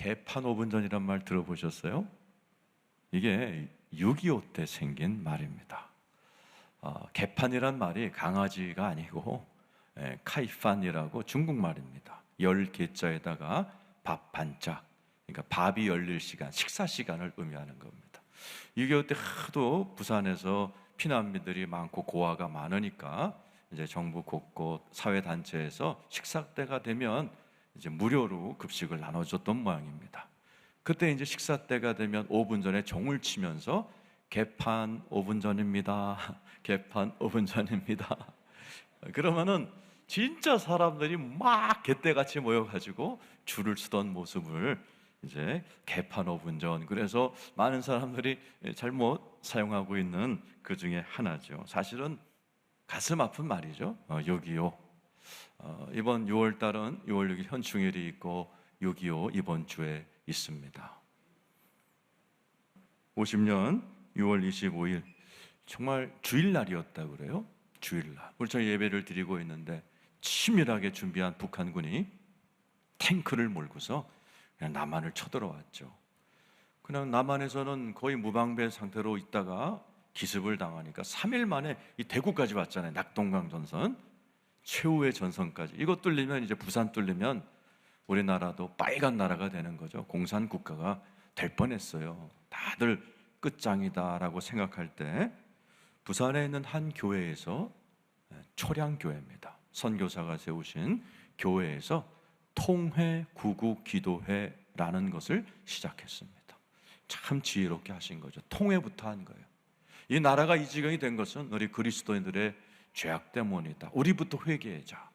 개판 5분 전이란 말 들어보셨어요? 이게 6.25 때 생긴 말입니다. 개판이란 말이 강아지가 아니고 카이판이라고 중국말입니다. 열 개자에다가 밥 반자, 그러니까 밥이 열릴 시간, 식사 시간을 의미하는 겁니다. 6.25 때 하도 부산에서 피난민들이 많고 고아가 많으니까 이제 정부 곳곳 사회단체에서 식사 때가 되면 이제 무료로 급식을 나눠줬던 모양입니다. 그때 이제 식사 때가 되면 5분 전에 종을 치면서 개판 5분 전입니다. 개판 5분 전입니다. 그러면은 진짜 사람들이 막 개떼같이 모여가지고 줄을 서던 모습을 이제 개판 5분 전, 그래서 많은 사람들이 잘못 사용하고 있는 그 중에 하나죠. 사실은 가슴 아픈 말이죠. 6.25. 이번 6월 달은 6월 6일 현충일이 있고 6.25 이번 주에 있습니다. 50년 6월 25일 정말 주일날이었다고 그래요. 주일날 우리 저희 예배를 드리고 있는데 치밀하게 준비한 북한군이 탱크를 몰고서 그냥 남한을 쳐들어왔죠. 그냥 남한에서는 거의 무방비 상태로 있다가 기습을 당하니까 3일 만에 이 대구까지 왔잖아요. 낙동강 전선, 최후의 전선까지. 이거 뚫리면, 이제 부산 뚫리면 우리나라도 빨간 나라가 되는 거죠. 공산 국가가 될 뻔했어요. 다들 끝장이다라고 생각할 때 부산에 있는 한 교회에서, 초량교회입니다, 선교사가 세우신 교회에서 통회 구국 기도회라는 것을 시작했습니다. 참 지혜롭게 하신 거죠. 통회부터 한 거예요. 이 나라가 이 지경이 된 것은 우리 그리스도인들의 죄악 때문이다. 우리부터 회개하자.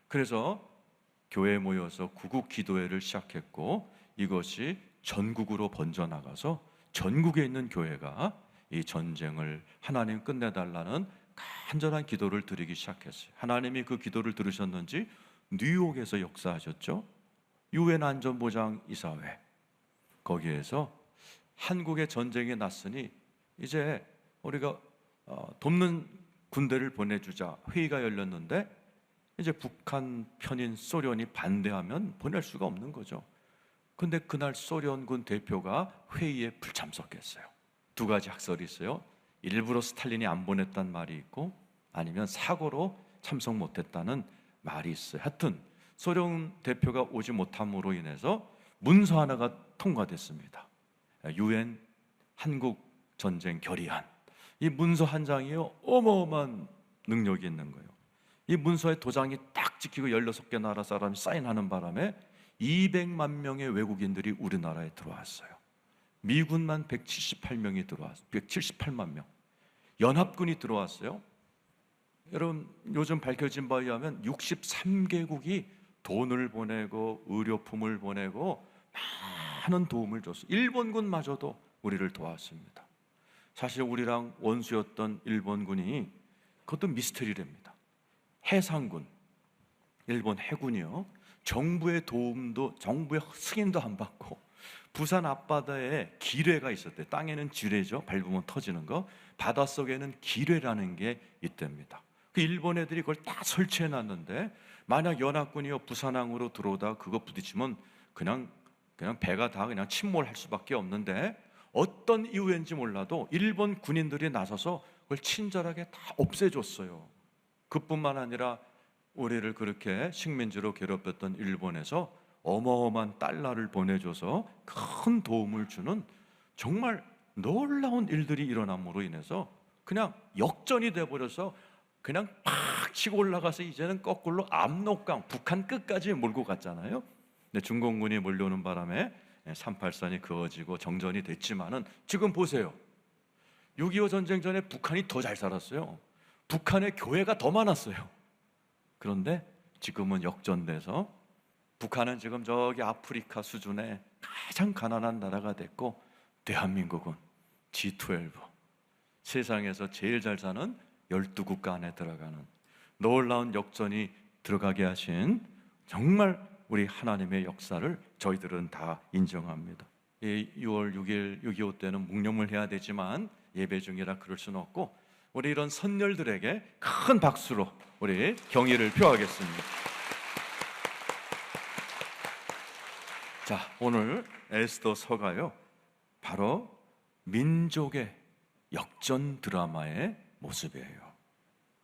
그래서 교회에 모여서 구국 기도회를 시작했고, 이것이 전국으로 번져나가서 전국에 있는 교회가 이 전쟁을 하나님 끝내달라는 간절한 기도를 드리기 시작했어요. 하나님이 그 기도를 들으셨는지 뉴욕에서 역사하셨죠. 유엔 안전보장 이사회, 거기에서 한국의 전쟁이 났으니 이제 우리가 돕는 군대를 보내주자 회의가 열렸는데, 이제 북한 편인 소련이 반대하면 보낼 수가 없는 거죠. 근데 그날 소련군 대표가 회의에 불참석했어요. 두 가지 학설이 있어요. 일부러 스탈린이 안 보냈단 말이 있고, 아니면 사고로 참석 못했다는 말이 있어요. 하여튼 소련 대표가 오지 못함으로 인해서 문서 하나가 통과됐습니다. 유엔 한국 전쟁 결의안. 이 문서 한 장이요, 어마어마한 능력이 있는 거예요. 이 문서에 도장이 딱 찍히고 16개 나라 사람이 사인하는 바람에 200만 명의 외국인들이 우리나라에 들어왔어요. 미군만 178명이 들어왔어요. 178만 명. 연합군이 들어왔어요. 여러분, 요즘 밝혀진 바에 의하면 63개국이 돈을 보내고 의료품을 보내고 많은 도움을 줬어요. 일본군마저도 우리를 도왔습니다. 사실 우리랑 원수였던 일본군이, 그것도 미스터리랍니다. 해상군, 일본 해군이요, 정부의 도움도, 정부의 승인도 안 받고 부산 앞바다에 기뢰가 있었대요. 땅에는 지뢰죠, 밟으면 터지는 거. 바닷속에는 기뢰라는 게 있답니다. 그 일본 애들이 그걸 다 설치해 놨는데, 만약 연합군이요 부산항으로 들어오다 그거 부딪히면 그냥 배가 다 그냥 침몰할 수밖에 없는데, 어떤 이유인지 몰라도 일본 군인들이 나서서 그걸 친절하게 다 없애줬어요. 그뿐만 아니라 우리를 그렇게 식민지로 괴롭혔던 일본에서 어마어마한 달러를 보내줘서 큰 도움을 주는 정말 놀라운 일들이 일어남으로 인해서 그냥 역전이 돼버려서 그냥 팍 치고 올라가서 이제는 거꾸로 압록강, 북한 끝까지 몰고 갔잖아요. 근데 중공군이 몰려오는 바람에 383이 그어지고 정전이 됐지만은, 지금 보세요. 6.25 전쟁 전에 북한이 더 잘 살았어요. 북한의 교회가 더 많았어요. 그런데 지금은 역전돼서 북한은 지금 저기 아프리카 수준의 가장 가난한 나라가 됐고, 대한민국은 G12, 세상에서 제일 잘 사는 12국가 안에 들어가는 놀라운 역전이 들어가게 하신 정말 우리 하나님의 역사를 저희들은 다 인정합니다. 6월 6일 6.25 때는 묵념을 해야 되지만 예배 중이라 그럴 수는 없고, 우리 이런 선열들에게 큰 박수로 우리 경의를 표하겠습니다. 자, 오늘 에스더서가요, 바로 민족의 역전 드라마의 모습이에요.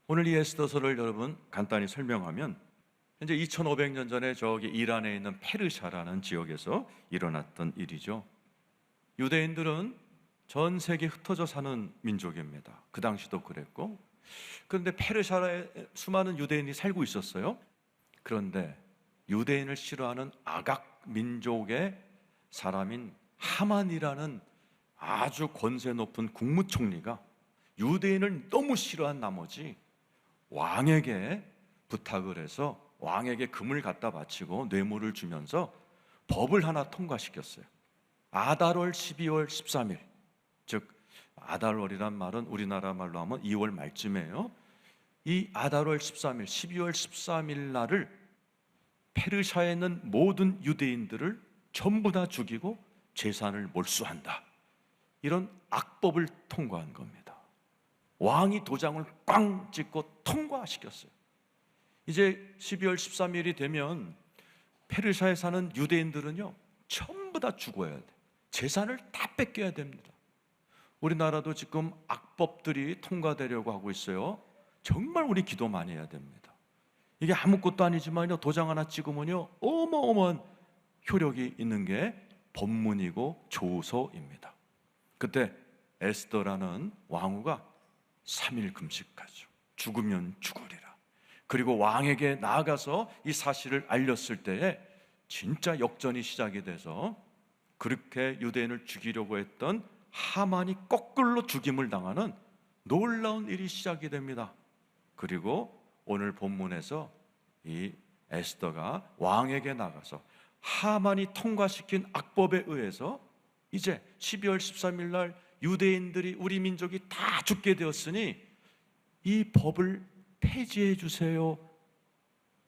오늘 이 에스더서를 여러분 간단히 설명하면, 이제 2500년 전에 저기 이란에 있는 페르시아라는 지역에서 일어났던 일이죠. 유대인들은 전 세계에 흩어져 사는 민족입니다. 그 당시도 그랬고, 그런데 페르시아에 수많은 유대인이 살고 있었어요. 그런데 유대인을 싫어하는 아각 민족의 사람인 하만이라는 아주 권세 높은 국무총리가 유대인을 너무 싫어한 나머지 왕에게 부탁을 해서 왕에게 금을 갖다 바치고 뇌물을 주면서 법을 하나 통과시켰어요. 아달월 12월 13일, 즉 아달월이란 말은 우리나라 말로 하면 2월 말쯤이에요. 이 아달월 13일, 12월 13일 날을 페르시아에 있는 모든 유대인들을 전부 다 죽이고 재산을 몰수한다, 이런 악법을 통과한 겁니다. 왕이 도장을 꽝 찍고 통과시켰어요. 이제 12월 13일이 되면 페르시아에 사는 유대인들은요, 전부 다 죽어야 돼. 재산을 다 뺏겨야 됩니다. 우리나라도 지금 악법들이 통과되려고 하고 있어요. 정말 우리 기도 많이 해야 됩니다. 이게 아무것도 아니지만요, 도장 하나 찍으면요 어마어마한 효력이 있는 게 법문이고 조서입니다. 그때 에스더라는 왕후가 3일 금식하죠. 죽으면 죽으리라. 그리고 왕에게 나아가서 이 사실을 알렸을 때에 진짜 역전이 시작이 돼서 그렇게 유대인을 죽이려고 했던 하만이 거꾸로 죽임을 당하는 놀라운 일이 시작이 됩니다. 그리고 오늘 본문에서 이 에스더가 왕에게 나가서 하만이 통과시킨 악법에 의해서 이제 12월 13일 날 유대인들이, 우리 민족이 다 죽게 되었으니 이 법을 폐지해 주세요,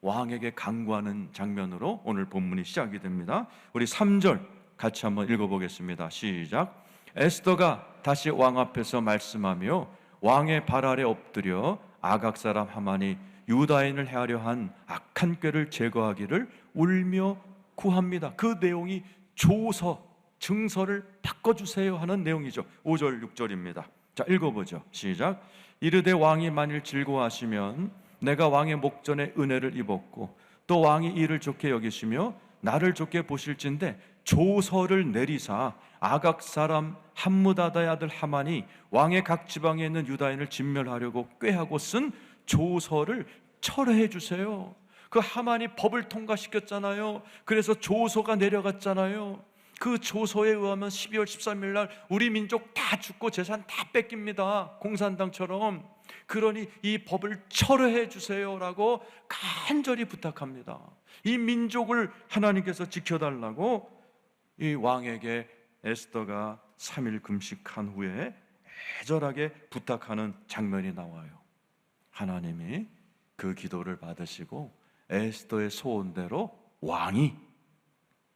왕에게 강구하는 장면으로 오늘 본문이 시작이 됩니다. 우리 3절 같이 한번 읽어보겠습니다. 시작. 에스더가 다시 왕 앞에서 말씀하며 왕의 발 아래 엎드려 아각 사람 하만이 유다인을 해하려 한 악한 꾀를 제거하기를 울며 구합니다. 그 내용이 조서, 증서를 바꿔주세요 하는 내용이죠. 5절 6절입니다. 자, 읽어보죠. 시작. 이르되 왕이 만일 즐거워하시면 내가 왕의 목전에 은혜를 입었고 또 왕이 이를 좋게 여기시며 나를 좋게 보실진데 조서를 내리사 아각 사람 함무다다의 아들 하만이 왕의 각 지방에 있는 유다인을 진멸하려고 꾀하고 쓴 조서를 철회해 주세요. 그 하만이 법을 통과시켰잖아요. 그래서 조서가 내려갔잖아요. 그 조서에 의하면 12월 13일 날 우리 민족 다 죽고 재산 다 뺏깁니다. 공산당처럼. 그러니 이 법을 철회해 주세요라고 간절히 부탁합니다. 이 민족을 하나님께서 지켜달라고 이 왕에게 에스더가 3일 금식한 후에 애절하게 부탁하는 장면이 나와요. 하나님이 그 기도를 받으시고 에스더의 소원대로 왕이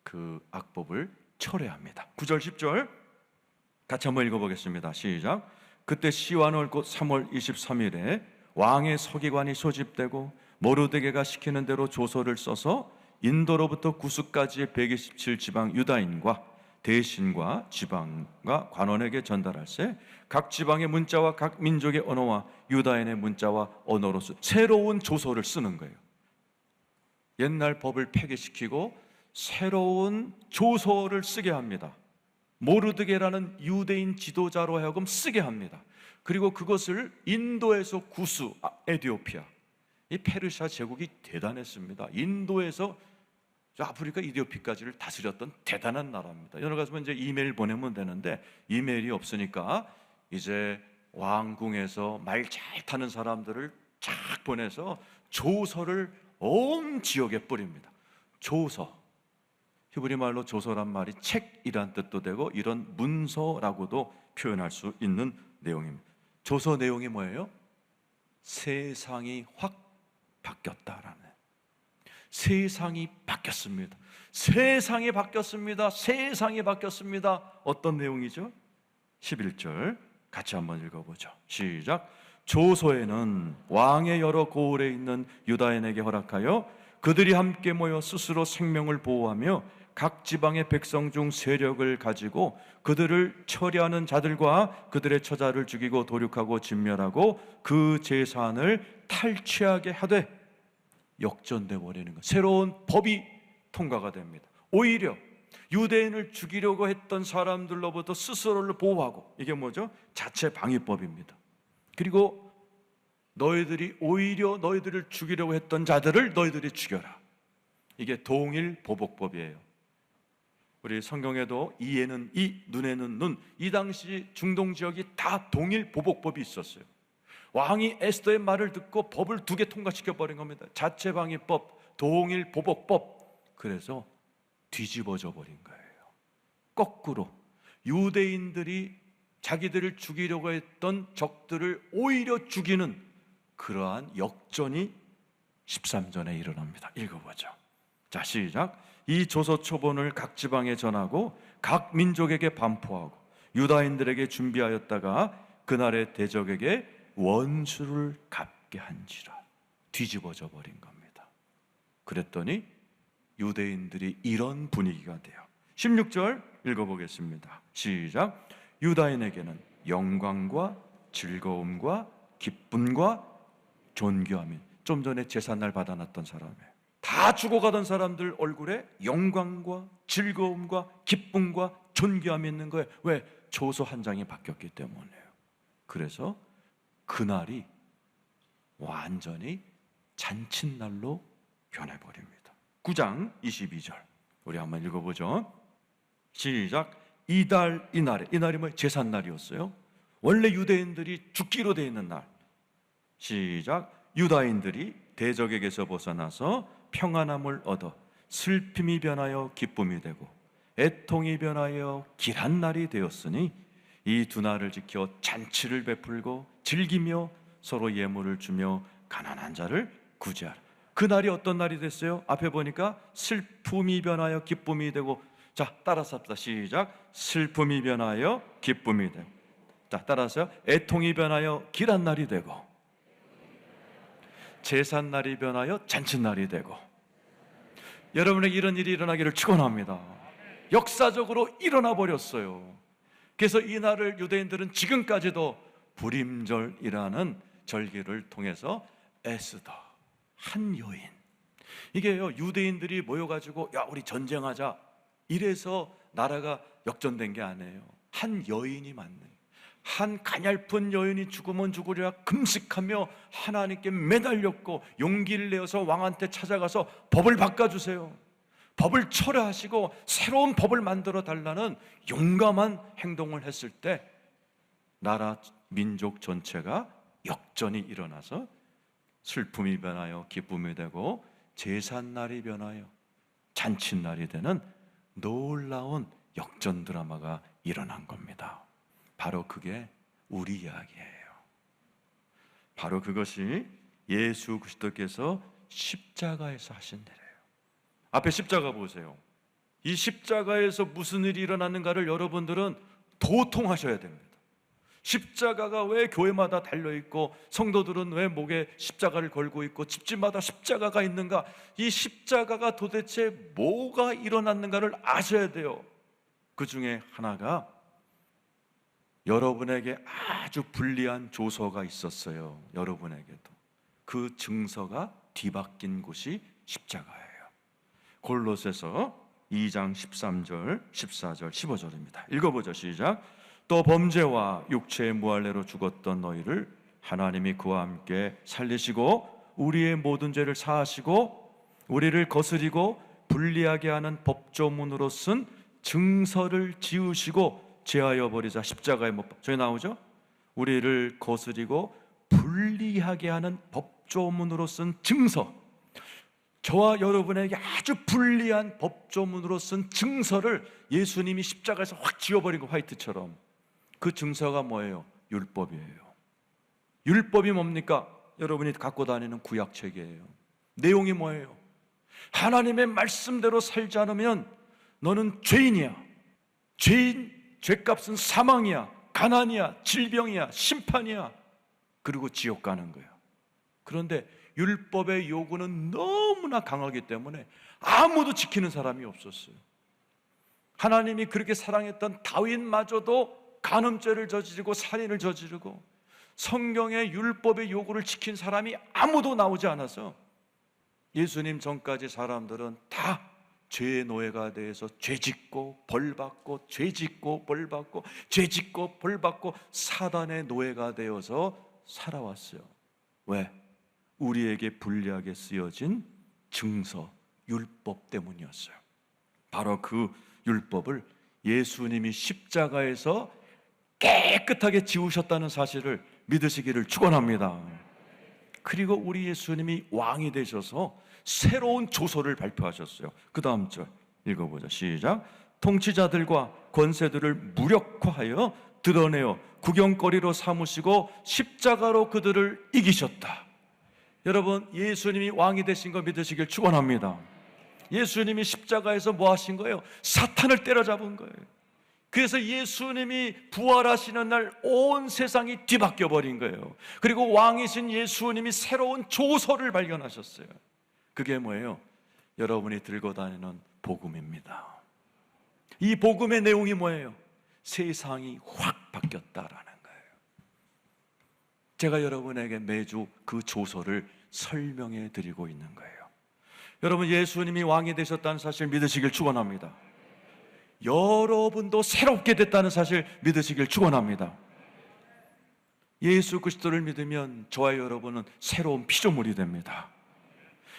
그 악법을 철회합니다. 9절 10절 같이 한번 읽어보겠습니다. 시작. 그때 시완월 곧 3월 23일에 왕의 서기관이 소집되고 모르드게가 시키는 대로 조서를 써서 인도로부터 구스까지의 127지방 유다인과 대신과 지방과 관원에게 전달할세 각 지방의 문자와 각 민족의 언어와 유다인의 문자와 언어로서 새로운 조서를 쓰는 거예요. 옛날 법을 폐기시키고 새로운 조서를 쓰게 합니다. 모르드게라는 유대인 지도자로 하여금 쓰게 합니다. 그리고 그것을 인도에서 구스, 에티오피아, 이 페르시아 제국이 대단했습니다. 인도에서 아프리카 이디오피까지를 다스렸던 대단한 나라입니다. 여러 가지 이제 이메일 보내면 되는데 이메일이 없으니까 이제 왕궁에서 말 잘 타는 사람들을 쫙 보내서 조서를 온 지역에 뿌립니다. 조서, 히브리 말로 조서란 말이 책이란 뜻도 되고 이런 문서라고도 표현할 수 있는 내용입니다. 조서 내용이 뭐예요? 세상이 확 바뀌었다라는, 세상이 바뀌었습니다. 세상이 바뀌었습니다. 세상이 바뀌었습니다. 어떤 내용이죠? 11절 같이 한번 읽어보죠. 시작. 조서에는 왕의 여러 고을에 있는 유다인에게 허락하여 그들이 함께 모여 스스로 생명을 보호하며 각 지방의 백성 중 세력을 가지고 그들을 처리하는 자들과 그들의 처자를 죽이고 도륙하고 진멸하고 그 재산을 탈취하게 하되 역전돼 버리는 것. 새로운 법이 통과가 됩니다. 오히려 유대인을 죽이려고 했던 사람들로부터 스스로를 보호하고, 이게 뭐죠? 자체 방위법입니다. 그리고 너희들이 오히려 너희들을 죽이려고 했던 자들을 너희들이 죽여라. 이게 동일 보복법이에요. 우리 성경에도 이에는 이, 눈에는 눈, 이 당시 중동 지역이 다 동일 보복법이 있었어요. 왕이 에스더의 말을 듣고 법을 2개 통과시켜 버린 겁니다. 자체 방위법, 동일 보복법. 그래서 뒤집어져 버린 거예요. 거꾸로 유대인들이 자기들을 죽이려고 했던 적들을 오히려 죽이는 그러한 역전이 13전에 일어납니다. 읽어보죠. 자, 시작. 이 조서 초본을 각 지방에 전하고 각 민족에게 반포하고 유다인들에게 준비하였다가 그날의 대적에게 원수를 갚게 한지라. 뒤집어져 버린 겁니다. 그랬더니 유대인들이 이런 분위기가 돼요. 16절 읽어보겠습니다. 시작. 유다인에게는 영광과 즐거움과 기쁨과 존귀함이, 좀 전에 제삿날 받아놨던 사람이에요. 다 죽어가던 사람들 얼굴에 영광과 즐거움과 기쁨과 존귀함이 있는 거예요. 왜? 조서 한 장이 바뀌었기 때문이에요. 그래서 그날이 완전히 잔칫날로 변해버립니다. 9장 22절 우리 한번 읽어보죠. 시작. 이달 이날에, 이날이 뭐예요? 제삿날이었어요. 원래 유대인들이 죽기로 되어 있는 날. 시작. 유다인들이 대적에게서 벗어나서 평안함을 얻어 슬픔이 변하여 기쁨이 되고 애통이 변하여 길한 날이 되었으니 이 2날을 지켜 잔치를 베풀고 즐기며 서로 예물을 주며 가난한 자를 구제하라. 그 날이 어떤 날이 됐어요? 앞에 보니까 슬픔이 변하여 기쁨이 되고, 자, 따라서 합시다. 시작. 슬픔이 변하여 기쁨이 되고, 자, 따라서요. 애통이 변하여 길한 날이 되고, 제삿날이 변하여 잔칫날이 되고. 여러분에게 이런 일이 일어나기를 축원합니다. 역사적으로 일어나 버렸어요. 그래서 이 날을 유대인들은 지금까지도 불임절이라는 절기를 통해서 에스더, 한 여인, 이게요, 유대인들이 모여가지고 야 우리 전쟁하자 이래서 나라가 역전된 게 아니에요. 한 여인이 맞네. 한 가냘픈 여인이 죽으면 죽으리라 금식하며 하나님께 매달렸고 용기를 내어서 왕한테 찾아가서 법을 바꿔주세요, 법을 철회하시고 새로운 법을 만들어 달라는 용감한 행동을 했을 때 나라 민족 전체가 역전이 일어나서 슬픔이 변하여 기쁨이 되고 제삿날이 변하여 잔칫날이 되는 놀라운 역전 드라마가 일어난 겁니다. 바로 그게 우리 이야기예요. 바로 그것이 예수 그리스도께서 십자가에서 하신 일이에요. 앞에 십자가 보세요. 이 십자가에서 무슨 일이 일어났는가를 여러분들은 도통하셔야 됩니다. 십자가가 왜 교회마다 달려있고 성도들은 왜 목에 십자가를 걸고 있고 집집마다 십자가가 있는가, 이 십자가가 도대체 뭐가 일어났는가를 아셔야 돼요. 그 중에 하나가 여러분에게 아주 불리한 조서가 있었어요. 여러분에게도. 그 증서가 뒤바뀐 곳이 십자가예요. 골로새서 2장 13절, 14절, 15절입니다. 읽어보죠. 시작. 또 범죄와 육체의 무할례로 죽었던 너희를 하나님이 그와 함께 살리시고 우리의 모든 죄를 사하시고 우리를 거스리고 불리하게 하는 법조문으로 쓴 증서를 지우시고 제하여 버리자. 십자가에 못 박혀. 저기 나오죠? 우리를 거스리고 불리하게 하는 법조문으로 쓴 증서, 저와 여러분에게 아주 불리한 법조문으로 쓴 증서를 예수님이 십자가에서 확 지워버린 거, 화이트처럼. 그 증서가 뭐예요? 율법이에요. 율법이 뭡니까? 여러분이 갖고 다니는 구약책이에요. 내용이 뭐예요? 하나님의 말씀대로 살지 않으면 너는 죄인이야. 죄인, 죄값은 사망이야, 가난이야, 질병이야, 심판이야, 그리고 지옥 가는 거예요. 그런데 율법의 요구는 너무나 강하기 때문에 아무도 지키는 사람이 없었어요. 하나님이 그렇게 사랑했던 다윗마저도 간음죄를 저지르고 살인을 저지르고 성경의 율법의 요구를 지킨 사람이 아무도 나오지 않아서 예수님 전까지 사람들은 다 죄의 노예가 되어서 죄짓고 벌받고 죄짓고 벌받고 죄짓고 벌받고 사단의 노예가 되어서 살아왔어요. 왜? 우리에게 불리하게 쓰여진 증서, 율법 때문이었어요. 바로 그 율법을 예수님이 십자가에서 깨끗하게 지우셨다는 사실을 믿으시기를 축원합니다. 그리고 우리 예수님이 왕이 되셔서 새로운 조서를 발표하셨어요. 그 다음 절 읽어보자. 시작. 통치자들과 권세들을 무력화하여 드러내어 구경거리로 삼으시고 십자가로 그들을 이기셨다. 여러분, 예수님이 왕이 되신 거 믿으시길 축원합니다. 예수님이 십자가에서 뭐 하신 거예요? 사탄을 때려잡은 거예요. 그래서 예수님이 부활하시는 날 온 세상이 뒤바뀌어 버린 거예요. 그리고 왕이신 예수님이 새로운 조서를 발견하셨어요. 그게 뭐예요? 여러분이 들고 다니는 복음입니다. 이 복음의 내용이 뭐예요? 세상이 확 바뀌었다라는 거예요. 제가 여러분에게 매주 그 조서를 설명해 드리고 있는 거예요. 여러분, 예수님이 왕이 되셨다는 사실 믿으시길 축원합니다. 여러분도 새롭게 됐다는 사실 믿으시길 축원합니다. 예수 그리스도를 믿으면 저와 여러분은 새로운 피조물이 됩니다.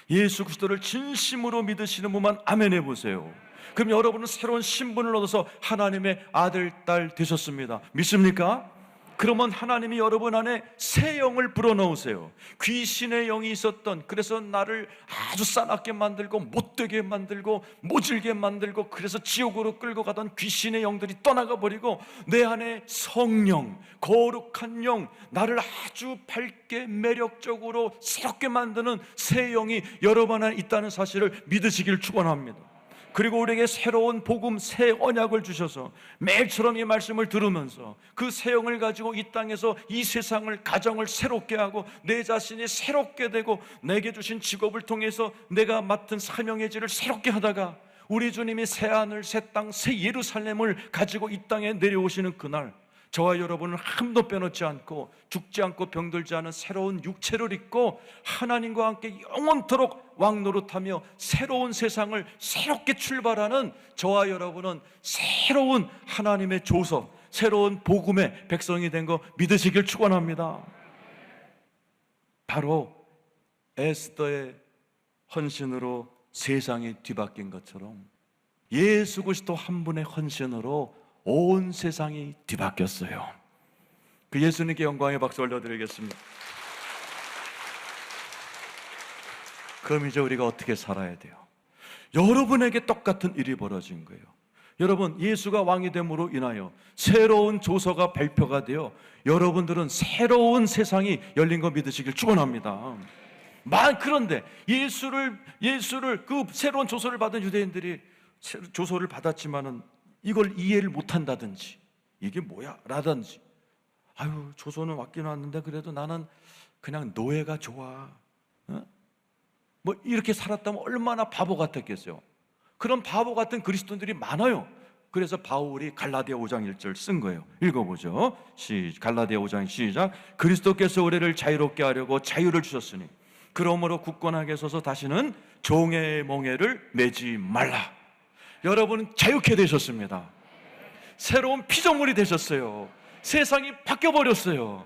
예수 그리스도를 진심으로 믿으시는 분만 아멘 해보세요. 그럼 여러분은 새로운 신분을 얻어서 하나님의 아들, 딸 되셨습니다. 믿습니까? 그러면 하나님이 여러분 안에 새 영을 불어넣으세요. 귀신의 영이 있었던, 그래서 나를 아주 싸납게 만들고 못되게 만들고 모질게 만들고 그래서 지옥으로 끌고 가던 귀신의 영들이 떠나가 버리고 내 안에 성령, 거룩한 영, 나를 아주 밝게 매력적으로 새롭게 만드는 새 영이 여러분 안에 있다는 사실을 믿으시길 축원합니다. 그리고 우리에게 새로운 복음, 새 언약을 주셔서 매일처럼 이 말씀을 들으면서 그 새 영을 가지고 이 땅에서 이 세상을, 가정을 새롭게 하고 내 자신이 새롭게 되고 내게 주신 직업을 통해서 내가 맡은 사명의 질을 새롭게 하다가 우리 주님이 새 하늘, 새 땅, 새 예루살렘을 가지고 이 땅에 내려오시는 그날 저와 여러분은 한도 빼놓지 않고 죽지 않고 병들지 않은 새로운 육체를 입고 하나님과 함께 영원토록 왕노릇하며 새로운 세상을 새롭게 출발하는 저와 여러분은 새로운 하나님의 조서, 새로운 복음의 백성이 된 거 믿으시길 축원합니다. 바로 에스더의 헌신으로 세상이 뒤바뀐 것처럼 예수 그리스도 한 분의 헌신으로 온 세상이 뒤바뀌었어요. 그 예수님께 영광의 박수 올려드리겠습니다. 그럼 이제 우리가 어떻게 살아야 돼요? 여러분에게 똑같은 일이 벌어진 거예요. 여러분, 예수가 왕이 됨으로 인하여 새로운 조서가 발표가 되어 여러분들은 새로운 세상이 열린 거 믿으시길 축원합니다. 그런데 예수를 그 새로운 조서를 받은 유대인들이 조서를 받았지만은 이걸 이해를 못한다든지 이게 뭐야? 라든지 아유, 조서는 왔긴 왔는데 그래도 나는 그냥 노예가 좋아. 뭐 이렇게 살았다면 얼마나 바보 같았겠어요. 그런 바보 같은 그리스도인들이 많아요. 그래서 바울이 갈라디아 5장 1절 쓴 거예요. 읽어보죠. 갈라디아 5장 시작. 그리스도께서 우리를 자유롭게 하려고 자유를 주셨으니 그러므로 굳건하게 서서 다시는 종의 멍에를 매지 말라. 여러분은 자유케 되셨습니다. 새로운 피조물이 되셨어요. 세상이 바뀌어버렸어요.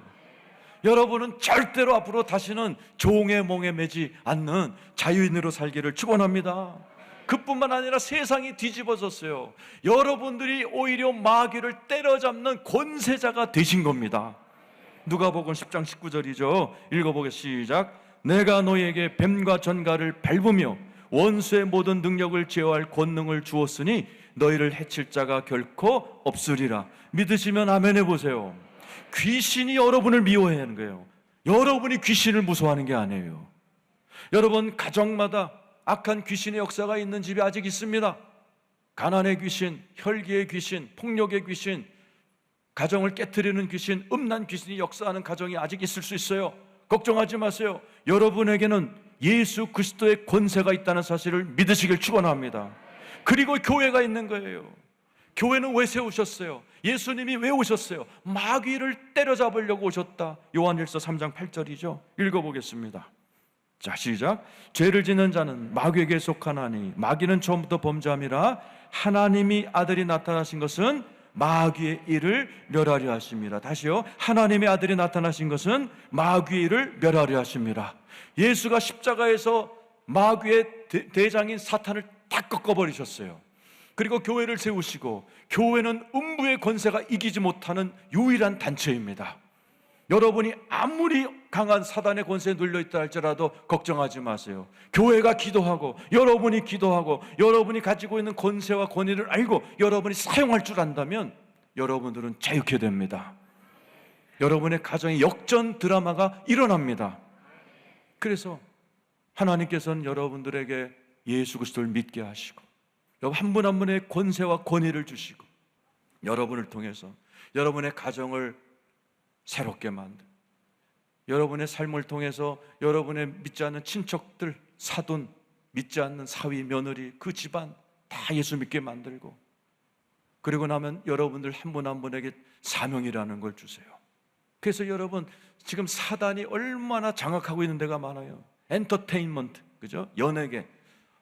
여러분은 절대로 앞으로 다시는 종의 멍에 매지 않는 자유인으로 살기를 축원합니다. 그뿐만 아니라 세상이 뒤집어졌어요. 여러분들이 오히려 마귀를 때려잡는 권세자가 되신 겁니다. 누가복음 10장 19절이죠. 읽어보겠습니다. 시작. 내가 너희에게 뱀과 전갈을 밟으며 원수의 모든 능력을 제어할 권능을 주었으니 너희를 해칠 자가 결코 없으리라. 믿으시면 아멘 해보세요. 귀신이 여러분을 미워하는 거예요. 여러분이 귀신을 무서워하는 게 아니에요. 여러분, 가정마다 악한 귀신의 역사가 있는 집이 아직 있습니다. 가난의 귀신, 혈기의 귀신, 폭력의 귀신, 가정을 깨트리는 귀신, 음란 귀신이 역사하는 가정이 아직 있을 수 있어요. 걱정하지 마세요. 여러분에게는 예수 그리스도의 권세가 있다는 사실을 믿으시길 축원합니다. 그리고 교회가 있는 거예요. 교회는 왜 세우셨어요? 예수님이 왜 오셨어요? 마귀를 때려잡으려고 오셨다. 요한일서 3장 8절이죠. 읽어보겠습니다. 자, 시작. 죄를 짓는 자는 마귀에게 속하나니 마귀는 처음부터 범죄함이라 하나님이 아들이 나타나신 것은 마귀의 일을 멸하려 하심이라. 다시요. 하나님의 아들이 나타나신 것은 마귀의 일을 멸하려 하심이라. 예수가 십자가에서 마귀의 대장인 사탄을 다 꺾어버리셨어요. 그리고 교회를 세우시고, 교회는 음부의 권세가 이기지 못하는 유일한 단체입니다. 여러분이 아무리 강한 사단의 권세에 눌려있다 할지라도 걱정하지 마세요. 교회가 기도하고, 여러분이 기도하고, 여러분이 가지고 있는 권세와 권위를 알고 여러분이 사용할 줄 안다면 여러분들은 자유케 됩니다. 여러분의 가정에 역전 드라마가 일어납니다. 그래서 하나님께서는 여러분들에게 예수 그리스도를 믿게 하시고, 한 분 한 분의 권세와 권위를 주시고, 여러분을 통해서 여러분의 가정을 새롭게 만들, 여러분의 삶을 통해서 여러분의 믿지 않는 친척들, 사돈, 믿지 않는 사위, 며느리, 그 집안 다 예수 믿게 만들고, 그리고 나면 여러분들 한 분 한 분에게 사명이라는 걸 주세요. 그래서 여러분, 지금 사단이 얼마나 장악하고 있는 데가 많아요. 엔터테인먼트, 그죠? 연예계.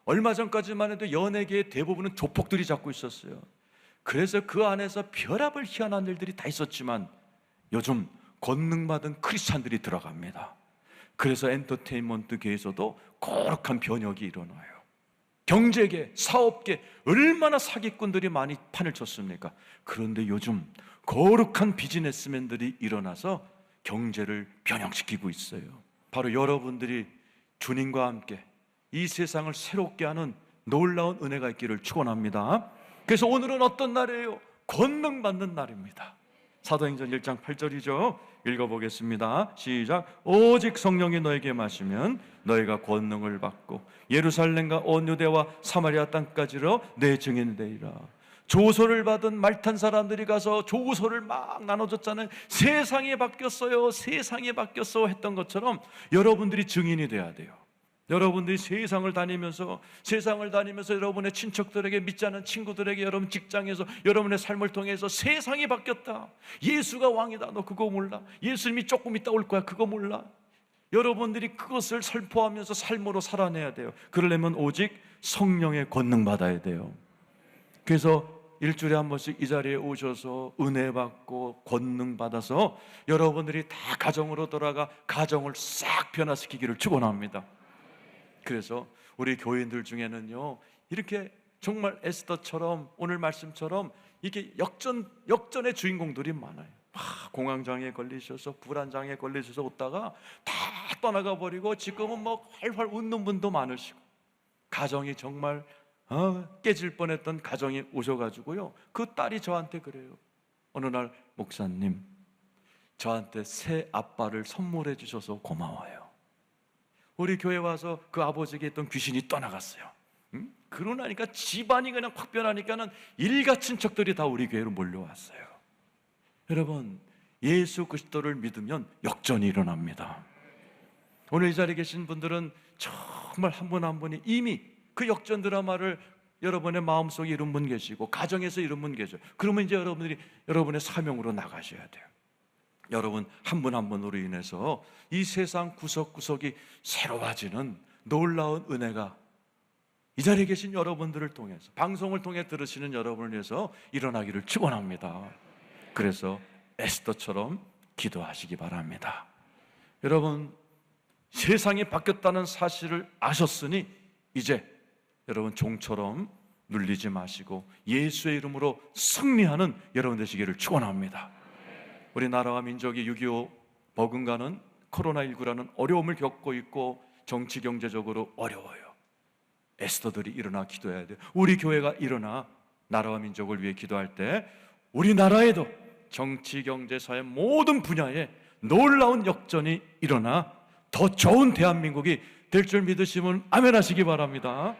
얼마 전까지만 해도 연예계의 대부분은 조폭들이 잡고 있었어요. 그래서 그 안에서 별의별 희한한 일들이 다 있었지만 요즘 권능받은 크리스찬들이 들어갑니다. 그래서 엔터테인먼트계에서도 거룩한 변혁이 일어나요. 경제계, 사업계, 얼마나 사기꾼들이 많이 판을 쳤습니까? 그런데 요즘 거룩한 비즈니스맨들이 일어나서 경제를 변형시키고 있어요. 바로 여러분들이 주님과 함께 이 세상을 새롭게 하는 놀라운 은혜가 있기를 축원합니다. 그래서 오늘은 어떤 날이에요? 권능받는 날입니다. 사도행전 1장 8절이죠. 읽어보겠습니다. 시작. 오직 성령이 너에게 마시면 너희가 권능을 받고 예루살렘과 온 유대와 사마리아 땅까지로 내 증인이 되리라. 조소를 받은 말탄 사람들이 가서 조소를 막 나눠줬잖아요. 세상이 바뀌었어요, 세상이 바뀌었어 했던 것처럼 여러분들이 증인이 돼야 돼요. 여러분들이 세상을 다니면서 여러분의 친척들에게, 믿지 않는 친구들에게, 여러분 직장에서 여러분의 삶을 통해서 세상이 바뀌었다, 예수가 왕이다, 너 그거 몰라? 예수님이 조금 있다 올 거야, 그거 몰라? 여러분들이 그것을 선포하면서 삶으로 살아내야 돼요. 그러려면 오직 성령의 권능 받아야 돼요. 그래서 일주일에 한 번씩 이 자리에 오셔서 은혜 받고 권능 받아서 여러분들이 다 가정으로 돌아가 가정을 싹 변화시키기를 축원합니다. 그래서 우리 교인들 중에는요, 이렇게 정말 에스더처럼 오늘 말씀처럼 이게 역전의 주인공들이 많아요. 공황장애에 걸리셔서, 불안장애에 걸리셔서 오다가 다 떠나가 버리고 지금은 뭐 활활 웃는 분도 많으시고, 가정이 정말 깨질 뻔했던 가정이 오셔가지고요, 그 딸이 저한테 그래요. 어느 날, 목사님, 저한테 새 아빠를 선물해 주셔서 고마워요. 우리 교회 와서 그 아버지에게 있던 귀신이 떠나갔어요. 그러나니까 집안이 그냥 확 변하니까는 일가 친척들이 다 우리 교회로 몰려왔어요. 여러분, 예수 그리스도를 믿으면 역전이 일어납니다. 오늘 이 자리에 계신 분들은 정말 한 분 한 분이 이미 그 역전 드라마를 여러분의 마음속에 이룬 분 계시고, 가정에서 이룬 분 계셔요. 그러면 이제 여러분들이 여러분의 사명으로 나가셔야 돼요. 여러분 한 분 한 분으로 인해서 이 세상 구석구석이 새로워지는 놀라운 은혜가 이 자리에 계신 여러분들을 통해서, 방송을 통해 들으시는 여러분을 위해서 일어나기를 축원합니다. 그래서 에스더처럼 기도하시기 바랍니다. 여러분, 세상이 바뀌었다는 사실을 아셨으니 이제 여러분 종처럼 눌리지 마시고 예수의 이름으로 승리하는 여러분 되시기를 축원합니다. 우리 나라와 민족이 6.25 버금가는 코로나19라는 어려움을 겪고 있고 정치 경제적으로 어려워요. 에스더들이 일어나 기도해야 돼요. 우리 교회가 일어나 나라와 민족을 위해 기도할 때 우리나라에도 정치 경제 사회 모든 분야에 놀라운 역전이 일어나 더 좋은 대한민국이 될 줄 믿으시면 아멘 하시기 바랍니다.